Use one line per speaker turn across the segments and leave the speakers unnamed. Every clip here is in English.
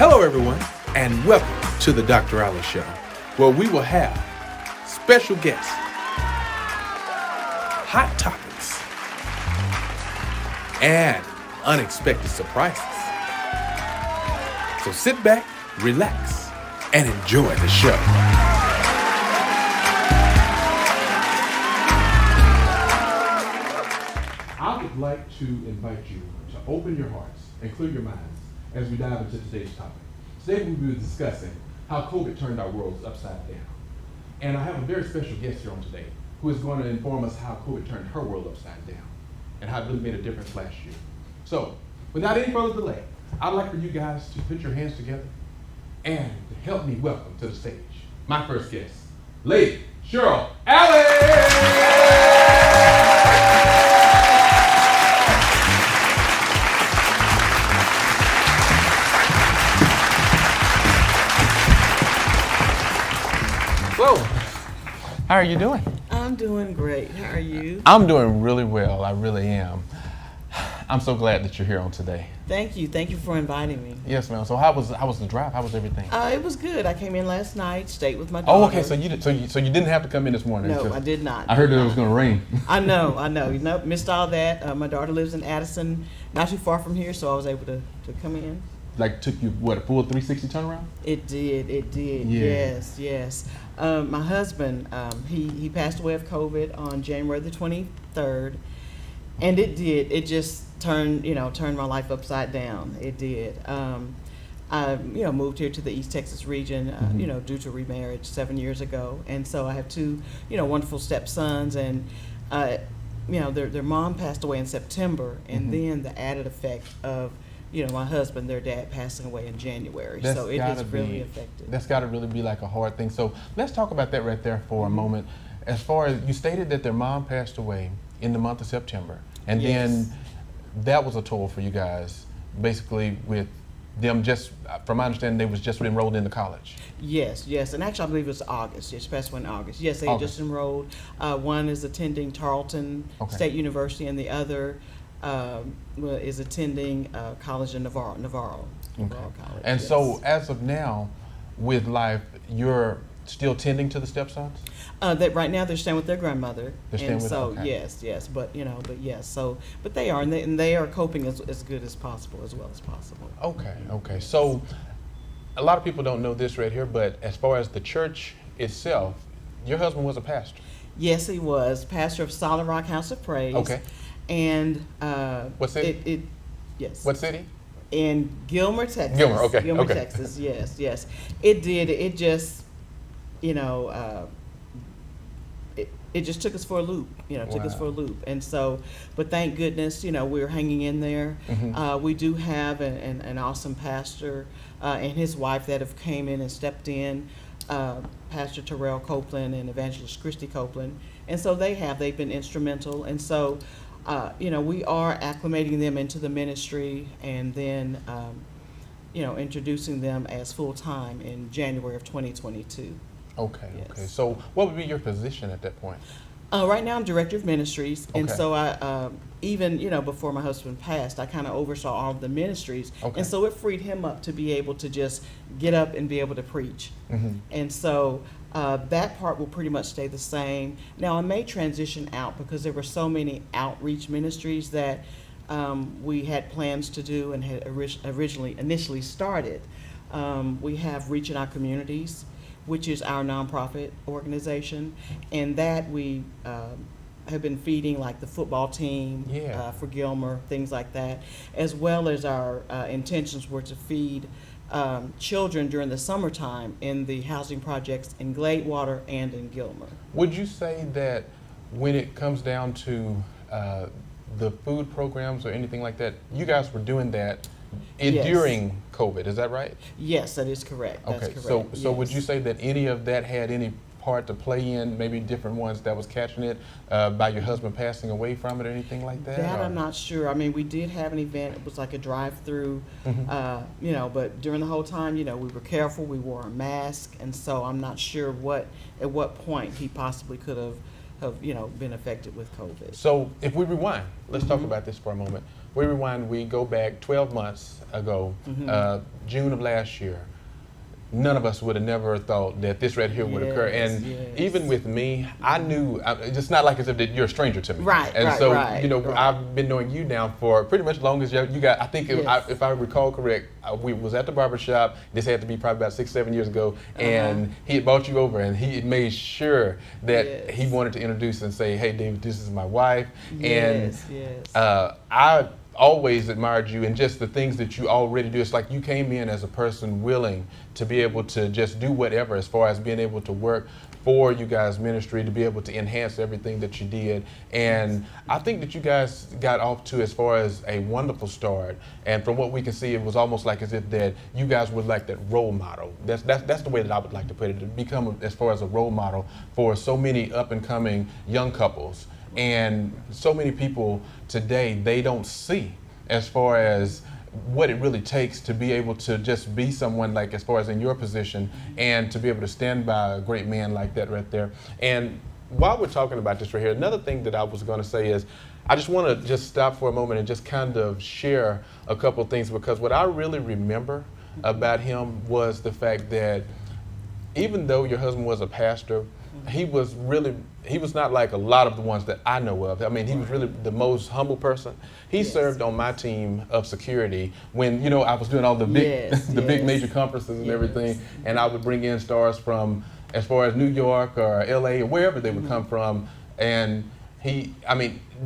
Hello, everyone, and welcome to the Dr. Ollie Show, where we will have special guests, hot topics, and unexpected surprises. So sit back, relax, and enjoy the show. I would like to invite you to open your hearts and clear your minds as we dive into today's topic. Today we'll be discussing how COVID turned our worlds upside down. And I have a very special guest here on today who is going to inform us how COVID turned her world upside down and how it really made a difference last year. So, without any further delay, I'd like for you guys to put your hands together and to help me welcome to the stage my first guest, Lady Cheryl Allen!
Hello. How are you doing?
I'm doing great. How are you?
I'm doing really well. I really am. I'm so glad that you're here on today.
Thank you. Thank you for inviting me.
Yes, ma'am. So how was the drive? How was everything?
It was good. I came in last night, stayed with my
Oh,
daughter.
okay. So you didn't have to come in this morning.
No, I did not.
I heard that it was going to rain.
I know. You know, missed all that. My daughter lives in Addison, not too far from here, so I was able to come in.
Like took you what, a full 360 turnaround?
It did.
Yeah.
Yes. My husband, he passed away of COVID on January the 23rd, and it just turned my life upside down. It did. I moved here to the East Texas region, due to remarriage 7 years ago, and so I have two, wonderful stepsons, and their mom passed away in September, and then the added effect of my husband, their dad, passing away in January. So it has really affected.
That's got to really be like a hard thing. So let's talk about that right there for a moment. As far as you stated that their mom passed away in the month of September, and then that was a toll for you guys, basically with them just, from my understanding, they was just enrolled into college.
Yes, and actually I believe it was August. Yes, passed away in August. Yes, they just enrolled. One is attending Tarleton State University, and the other is attending college in Navarro College.
And so, as of now, with life, you're still tending to the stepsons?
That right now they're staying with their grandmother.
They're staying with
yes, but they are, and they are coping as good as possible, as well as possible.
Okay. So, a lot of people don't know this right here, but as far as the church itself, your husband was a pastor.
Yes, he was pastor of Solid Rock House of Praise.
Okay.
And
what city?
Yes.
What city?
In Gilmer, Texas.
Gilmer, okay.
Gilmer, Texas. Yes. It did. It just, it just took us for a loop. Took us for a loop. And so, but thank goodness, we're hanging in there. We do have an awesome pastor and his wife that have came in and stepped in. Pastor Terrell Copeland and Evangelist Christy Copeland, and so they've been instrumental. And so, we are acclimating them into the ministry, and then, introducing them as full time in January of 2022.
Okay.
Yes.
Okay. So, what would be your position at that point?
Right now, I'm director of ministries, and
Okay.
so I, even before my husband passed, I kind of oversaw all of the ministries,
Okay.
and so it freed him up to be able to just get up and be able to preach. And so that part will pretty much stay the same. Now, I may transition out because there were so many outreach ministries that we had plans to do and had initially started. We have Reach in Our Communities, which is our nonprofit organization, and that we have been feeding like the football team for Gilmer, things like that, as well as our intentions were to feed children during the summertime in the housing projects in Gladewater and in Gilmer.
Would you say that when it comes down to the food programs or anything like that, you guys were doing that during COVID, is that right?
Yes, that is correct. That's
okay,
correct.
So would you say that any of that had any part to play in, maybe different ones that was catching it by your husband passing away from it or anything like that?
That I'm not sure. I mean, we did have an event. It was like a drive-through, but during the whole time, we were careful. We wore a mask, and so I'm not sure at what point he possibly could have been affected with COVID.
So if we rewind, let's talk about this for a moment. we go back 12 months ago, June of last year. None of us would have never thought that this right here would occur. And even with me, I knew, it's not like as if that you're a stranger to me.
Right,
and
right,
so,
right,
you know,
right.
I've been knowing you now for pretty much long as you got, I think if I recall correct, we was at the barbershop, this had to be probably about 6-7 years ago, and he had brought you over and he had made sure that he wanted to introduce and say, hey, David, this is my wife. I always admired you and just the things that you already do. It's like you came in as a person willing to be able to just do whatever as far as being able to work for you guys' ministry, to be able to enhance everything that you did. And I think that you guys got off to as far as a wonderful start. And from what we can see, it was almost like as if that you guys were like that role model. That's the way that I would like to put it, to become as far as a role model for so many up and coming young couples. And so many people today, they don't see as far as what it really takes to be able to just be someone like as far as in your position and to be able to stand by a great man like that right there. And while we're talking about this right here, another thing that I was going to say is I just want to just stop for a moment and just kind of share a couple of things, because what I really remember about him was the fact that even though your husband was a pastor, he was not like a lot of the ones that I know of. I mean, he was really the most humble person. He served on my team of security when, you know, I was doing all the big, big major conferences and everything, and I would bring in stars from as far as New York or LA or wherever they would come from, and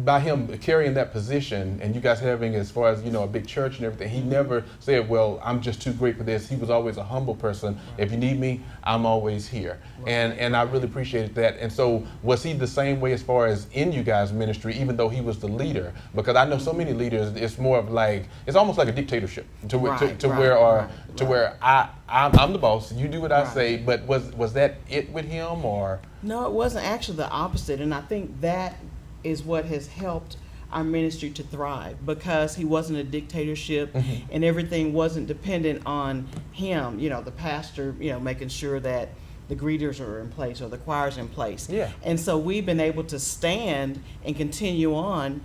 by him carrying that position and you guys having as far as, you know, a big church and everything, he never said, well, I'm just too great for this. He was always a humble person. If you need me, I'm always here. And I really appreciated that. And so was he the same way as far as in you guys' ministry, even though he was the leader? Because I know so many leaders, it's more of like, it's almost like a dictatorship where I'm the boss, you do what I say, but was that it with him or?
No, it wasn't. Actually the opposite. And I think that is what has helped our ministry to thrive, because he wasn't a dictatorship and everything wasn't dependent on him, you know, the pastor, you know, making sure that the greeters are in place or the choir's in place. Yeah. And so we've been able to stand and continue on,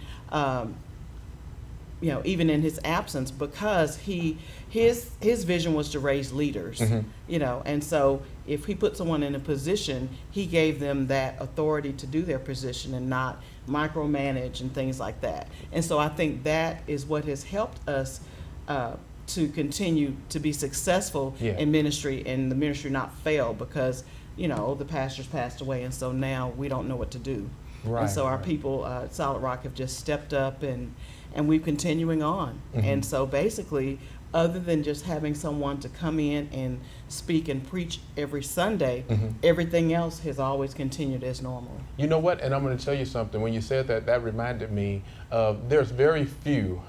you know, even in his absence, because his vision was to raise leaders, you know, and so if he put someone in a position, he gave them that authority to do their position and not micromanage and things like that. And so I think that is what has helped us to continue to be successful in ministry, and the ministry not fail, because, you know, the pastors passed away and so now we don't know what to do. And so our people at Solid Rock have just stepped up and we're continuing on. And so basically, other than just having someone to come in and speak and preach every Sunday, everything else has always continued as normal.
You know what? And I'm going to tell you something. When you said that, that reminded me of there's very few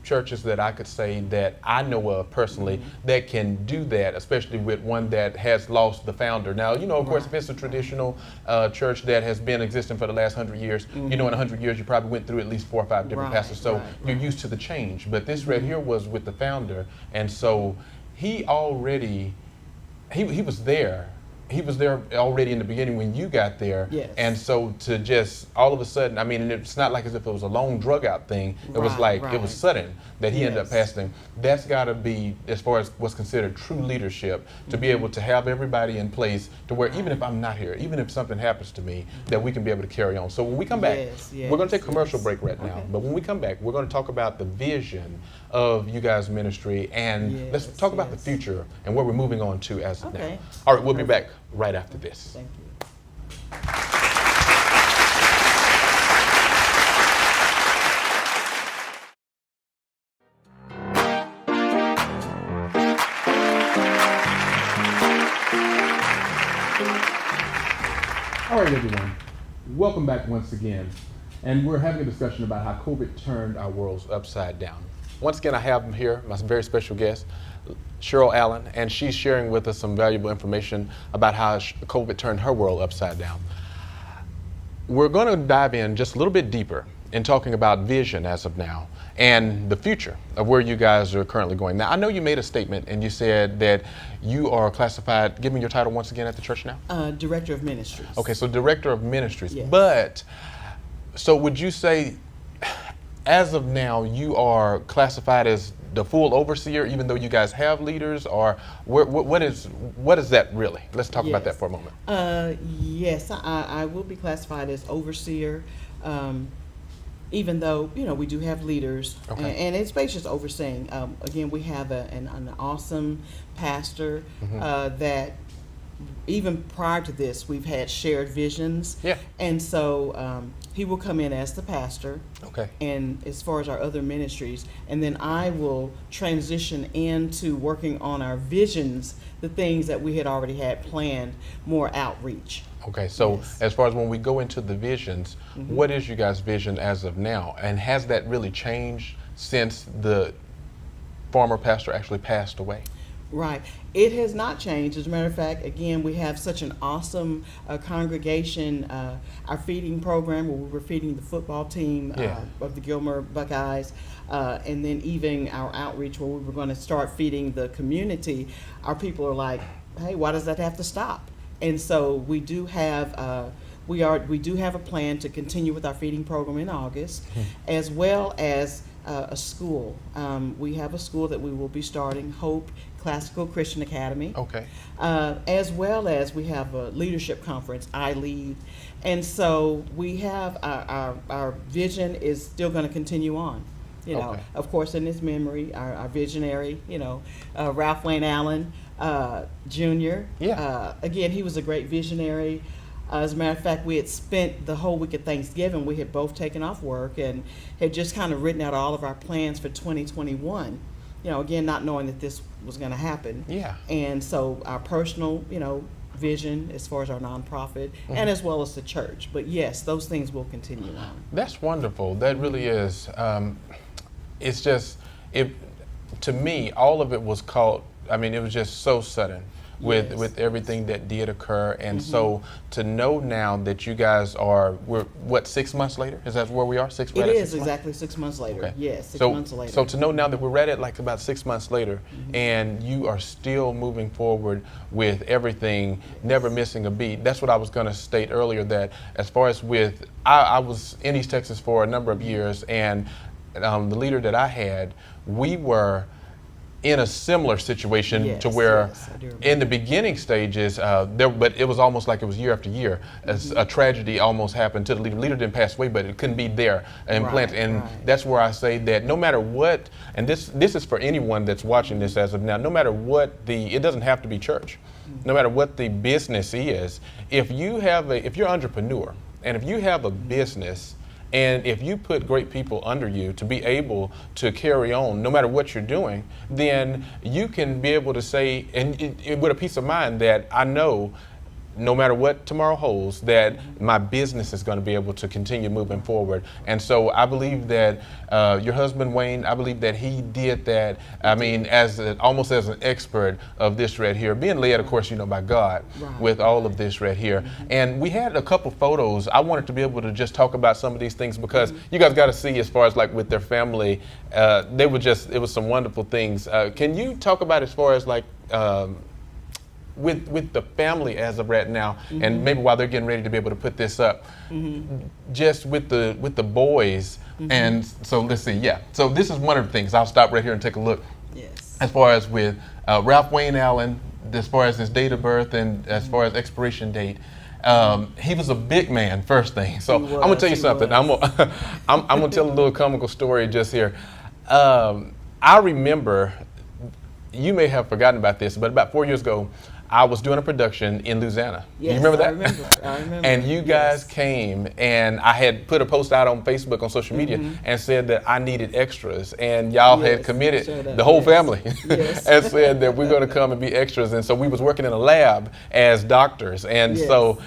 churches that I could say that I know of personally that can do that, especially with one that has lost the founder. Now, you know, of course, if it's a traditional church that has been existing for the last 100 years, you know, in 100 years, you probably went through at least 4 or 5 different pastors. So you're used to the change. But this right here was with the founder. And so he already, he was there. He was there already in the beginning when you got there. And so to just all of a sudden, I mean, it's not like as if it was a long drug out thing. It was like, it was sudden that he ended up passing. That's got to be, as far as what's considered true leadership, to be able to have everybody in place to where even if I'm not here, even if something happens to me, that we can be able to carry on. So when we come back, we're going to take a commercial break right now. But when we come back, we're going to talk about the vision of you guys' ministry, and let's talk about the future and where we're moving on to as of now. All right, we'll be back right after this.
Thank you.
All right, everyone. Welcome back once again. And we're having a discussion about how COVID turned our worlds upside down.
Once again, I have here my very special guest, Cheryl Allen, and she's sharing with us some valuable information about how COVID turned her world upside down. We're going to dive in just a little bit deeper in talking about vision as of now and the future of where you guys are currently going. Now, I know you made a statement and you said that you are classified, give me your title once again at the church now?
Director of Ministries.
Okay, so Director of Ministries. But, so would you say, as of now, you are classified as the full overseer, even though you guys have leaders, or what is that really? Let's talk about that for a moment.
Yes, I will be classified as overseer, even though, you know, we do have leaders.
Okay.
And it's basically just overseeing. Again, we have an awesome pastor that even prior to this, we've had shared visions.
Yeah.
And so he will come in as the pastor.
Okay.
And as far as our other ministries, and then I will transition into working on our visions, the things that we had already had planned, more outreach.
Okay, so
Yes.
as far as when we go into the visions, what is you guys' vision as of now? And has that really changed since the former pastor actually passed away?
Right. It has not changed. As a matter of fact, again, we have such an awesome congregation. Our feeding program, where we were feeding the football team
Yeah.
of the Gilmer Buckeyes, and then even our outreach, where we were going to start feeding the community. Our people are like, "Hey, why does that have to stop?" And so we do have. We do have a plan to continue with our feeding program in August, as well as a school. We have a school that we will be starting, Hope Classical Christian Academy.
Okay.
As well as we have a leadership conference, I Lead. And so we have our vision is still going to continue on. You know,
Okay.
of course, in his memory, our visionary, you know, Ralph Wayne Allen Jr.
Yeah.
Again, he was a great visionary. As a matter of fact, we had spent the whole week of Thanksgiving. We had both taken off work and had just kind of written out all of our plans for 2021. You know, again, not knowing that this was going to happen.
Yeah.
And so our personal, you know, vision as far as our nonprofit and as well as the church. But yes, those things will continue on.
That's wonderful. That really is. It's just, to me, all of it was caught. I mean, it was just so sudden with
Yes.
with everything that did occur, and so to know now that you guys we're what, 6 months later? Is that where we are?
It
Right at
is
6 months?
exactly 6 months later.
Okay.
Yes, six
So,
months later.
so to know now that we're at it like about 6 months later, and you are still moving forward with everything, never missing a beat. That's what I was going to state earlier. That as far as I was in East Texas for a number of years, and the leader that I had, we were in a similar situation
Yes,
to where
yes, I do remember.
in the beginning stages, but it was almost like it was year after year. As a tragedy almost happened to the leader. The leader didn't pass away, but it couldn't be there and
Right,
planted. And
right.
that's where I say that no matter what, and this is for anyone that's watching this as of now, no matter what it doesn't have to be church, no matter what the business is, if you're an entrepreneur and if you have a business, and if you put great people under you to be able to carry on, no matter what you're doing, then you can be able to say, and with a peace of mind that I know, no matter what tomorrow holds, that my business is going to be able to continue moving forward. And so I believe that your husband, Wayne, I believe that he did that, I mean, almost as an expert of this right here, being led, of course, you know, by God
Right.
with all of this right here. And we had a couple photos. I wanted to be able to just talk about some of these things because you guys got to see as far as like with their family, it was some wonderful things. Can you talk about as far as like, with the family as of right now, and maybe while they're getting ready to be able to put this up, just with the boys, and so let's see, yeah. So this is one of the things. I'll stop right here and take a look.
Yes.
As far as with Ralph Wayne Allen, as far as his date of birth and as far as expiration date, he was a big man. First thing. So I'm gonna tell you something. I'm gonna tell a little comical story just here. I remember. You may have forgotten about this, but about 4 years ago, I was doing a production in Louisiana.
Yes,
you remember that?
I remember.
And you guys
Yes.
came, and I had put a post out on Facebook, on social media, and said that I needed extras, and y'all had
Yes,
committed,
showed up,
the whole
yes.
family,
Yes.
and said that we're going to come and be extras. And so we was working in a lab as doctors, and
Yes.
so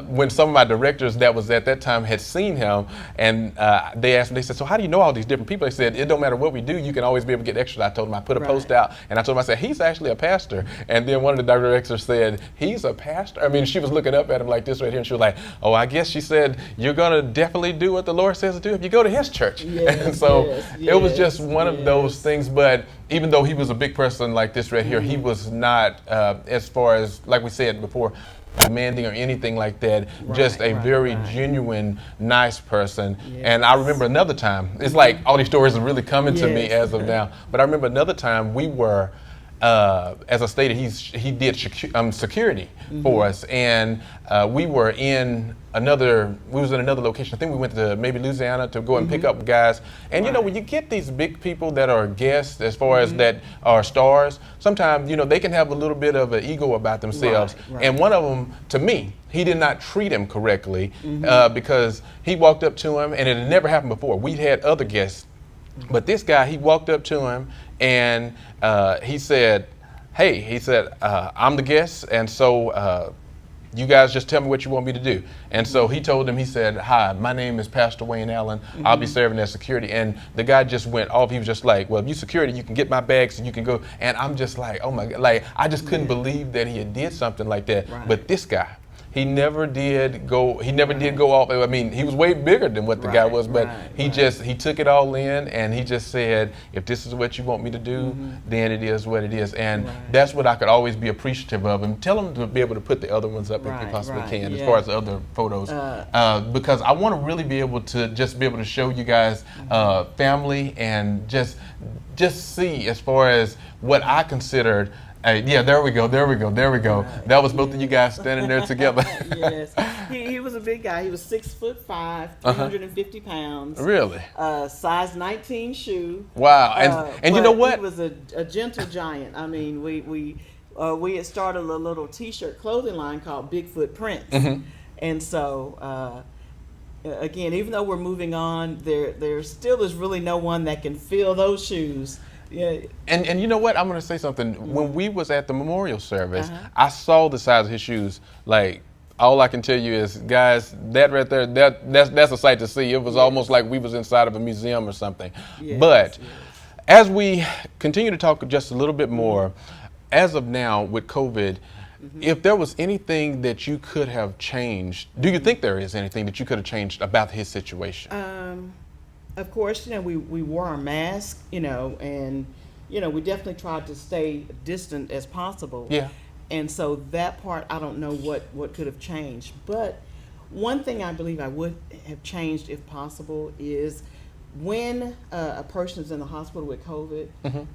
when some of my directors that was at that time had seen him, and they asked me, they said, so how do you know all these different people? They said, it don't matter what we do, you can always be able to get extras. I told them, I put a post
Right.
out, and I told them, I said, he's actually a pastor. And then one of the directors said, he's a pastor? I mean, she was looking up at him like this right here, and she was like, oh, I guess she said, you're going to definitely do what the Lord says to do if you go to his church.
Yes,
And so
yes,
it was
yes,
just one of those
yes.
things, but even though he was a big person like this right here, he was not, as far as, like we said before, demanding or anything like that. Just a
Right,
very
right.
genuine, nice person.
Yes.
And I remember another time, it's like all these stories are really coming to me
Yes.
as of now, but I remember another time we were, as I stated, he did security for us, and we was in another location. I think we went to maybe Louisiana to go and pick up guys. And you know, when you get these big people that are guests, as far as that are stars, sometimes, you know, they can have a little bit of an ego about themselves.
Right.
And one of them, to me, he did not treat him correctly because he walked up to him, and it had never happened before. We'd had other guests, but this guy, he walked up to him and he said, hey, he said, I'm the guest, and so you guys just tell me what you want me to do. And so he told him, he said, hi, my name is Pastor Wayne Allen. I'll be serving as security. And the guy just went off. He was just like, well, if you security, you can get my bags and you can go. And I'm just like, oh my God, like, I just couldn't believe that he had did something like that.
Right.
But this guy, he never did go off. I mean, he was way bigger than what the guy was, but he took it all in, and he just said, if this is what you want me to do, then it is what it is. And that's what I could always be appreciative of. And tell him to be able to put the other ones up if he possibly can, as far as the other photos. Because I want to really be able to just be able to show you guys family, and just see as far as what I considered. Yeah, there we go. Right. That was both of you guys standing there together.
Yes, he was a big guy. He was 6'5", 350 pounds.
Really?
Size 19 shoe.
Wow, and you know what?
He was a gentle giant. I mean, we had started a little T-shirt clothing line called Bigfoot Prints, and so. Again, even though we're moving on, there still is really no one that can fill those shoes. Yeah.
And you know what? I'm going to say something. When we was at the memorial service, I saw the size of his shoes. Like, all I can tell you is, guys, that right there, that's a sight to see. It was almost like we was inside of a museum or something. But as we continue to talk just a little bit more, as of now with COVID, if there was anything that you could have changed, do you think there is anything that you could have changed about his situation?
Of course, you know, we wore our mask, you know, and, you know, we definitely tried to stay distant as possible. Yeah. And so that part, I don't know what could have changed. But one thing I believe I would have changed, if possible, is when a person is in the hospital with COVID,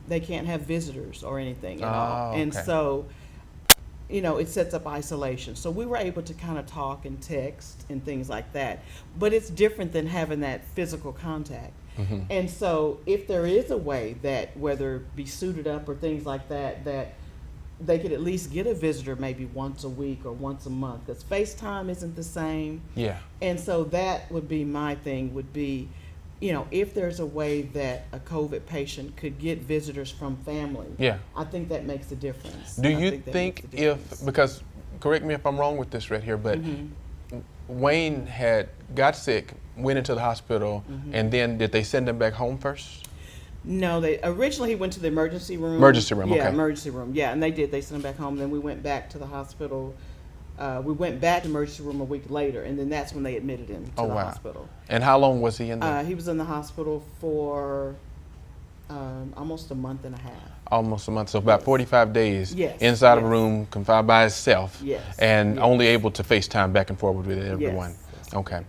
they can't have visitors or anything at all. And so, you know, it sets up isolation. So we were able to kind of talk and text and things like that. But it's different than having that physical contact. And so if there is a way that, whether it be suited up or things like that, that they could at least get a visitor maybe once a week or once a month, because FaceTime isn't the same. Yeah. And so that would be my thing, would be, you know, if there's a way that a COVID patient could get visitors from family, I think that makes a difference.
Do you think because, correct me if I'm wrong with this right here, but Wayne got sick, went into the hospital, and then did they send him back home first?
No, originally he went to the emergency room.
Emergency room,
yeah, emergency room. Yeah, and they sent him back home. Then we went back to the hospital. We went back to the emergency room a week later, and then that's when they admitted him to the hospital.
And how long was he in there?
He was in the hospital for almost a month and a half.
Almost a month, so about 45 days inside of a room, confined by himself, and only able to FaceTime back and forth with everyone. Okay,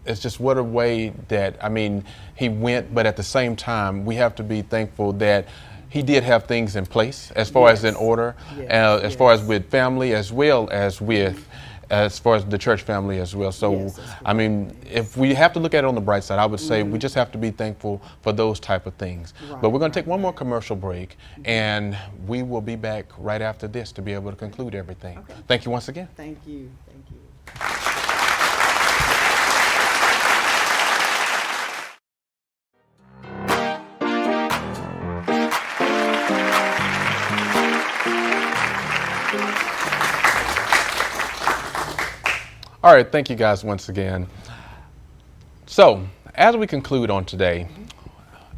it's just what a way that, I mean, he went, but at the same time, we have to be thankful that he did have things in place as far as in order, as far as with family, as well as as far as the church family as well. So, I mean, if we have to look at it on the bright side, I would say we just have to be thankful for those type of things. But we're going to take one more commercial break, and we will be back right after this to be able to conclude everything. Thank you once again.
Thank you. Thank you.
All right, thank you guys once again. So, as we conclude on today,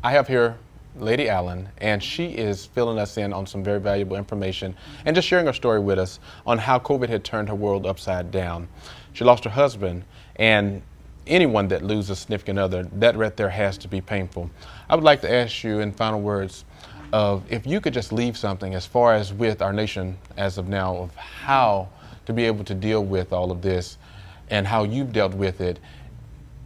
I have here Lady Allen, and she is filling us in on some very valuable information and just sharing her story with us on how COVID had turned her world upside down. She lost her husband, and anyone that loses a significant other, that right there has to be painful. I would like to ask you in final words, of if you could just leave something as far as with our nation as of now of how to be able to deal with all of this and how you've dealt with it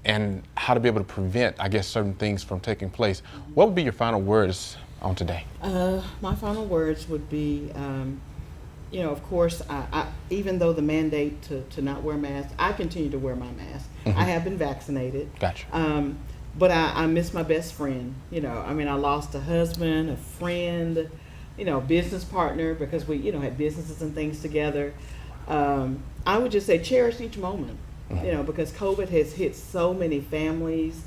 and how to be able to prevent, I guess, certain things from taking place. What would be your final words on today?
My final words would be, of course, even though the mandate to not wear masks, I continue to wear my mask.
Mm-hmm.
I have been vaccinated.
Gotcha.
But I miss my best friend. I lost a husband, a friend, business partner, because we, had businesses and things together. I would just say cherish each moment, because COVID has hit so many families,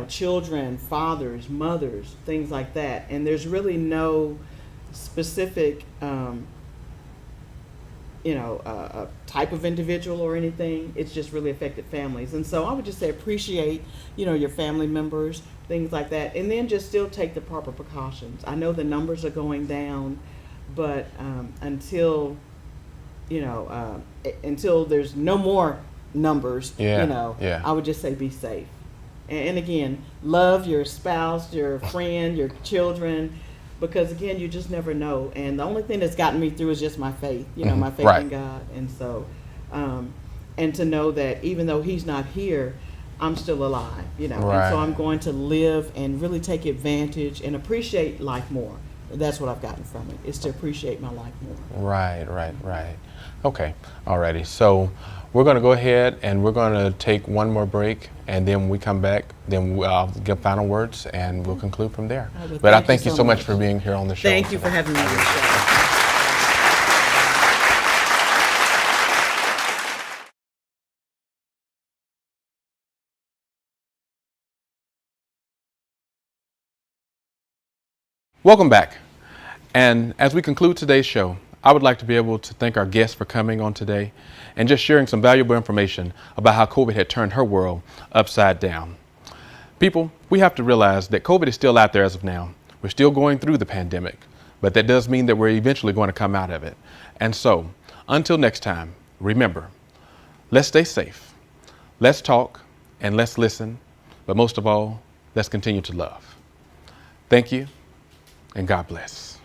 children, fathers, mothers, things like that. And there's really no specific, a type of individual or anything. It's just really affected families. And so I would just say appreciate, your family members, things like that. And then just still take the proper precautions. I know the numbers are going down, but until there's no more numbers, I would just say be safe. And again, love your spouse, your friend, your children, because again, you just never know. And the only thing that's gotten me through is just my faith, my faith in God. And so, and to know that even though He's not here, I'm still alive, And so I'm going to live and really take advantage and appreciate life more. That's what I've gotten from it, is to appreciate my life more.
Right. Okay, alrighty. So we're going to go ahead and we're going to take one more break, and then when we come back, then I'll give final words and we'll conclude from there.
Well,
but I thank you so much for being here on the show.
Thank you for having me on the show.
Welcome back. And as we conclude today's show, I would like to be able to thank our guests for coming on today and just sharing some valuable information about how COVID had turned her world upside down. People, we have to realize that COVID is still out there as of now. We're still going through the pandemic, but that does mean that we're eventually going to come out of it. And so, until next time, remember, let's stay safe, let's talk, and let's listen, but most of all, let's continue to love. Thank you, and God bless.